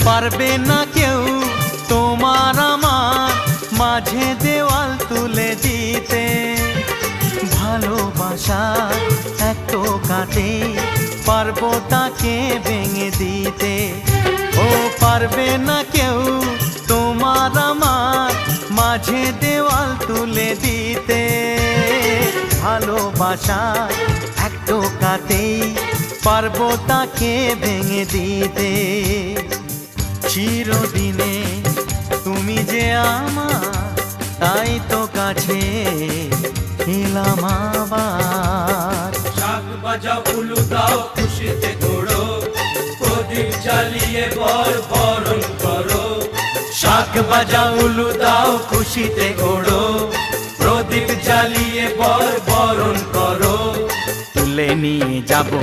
পারবে না কেউ তোমার আমার মাঝে দেওয়াল তুলে দিতে। ভালোবাসা এক টোকাতে পারবো তাকে ভেঙে দিতে। ও পারবে না কেউ তোমার আমার মাঝে দেওয়াল তুলে দিতে। ভালোবাসা এক টোকাতেই পারবো তাকে ভেঙে দিতে। চিরদিনে তুমি যে আমার, তাই তো কাছে এলাম আবার। শাক বাজাও উলু দাও খুশিতে ঘোড়ো, প্রদীপ জ্বালিয়ে বরণ করো। শাক বাজাও উলু দাও খুশিতে ঘোড়ো, প্রদীপ জ্বালিয়ে বরণ করো। তুলে নিয়ে যাবো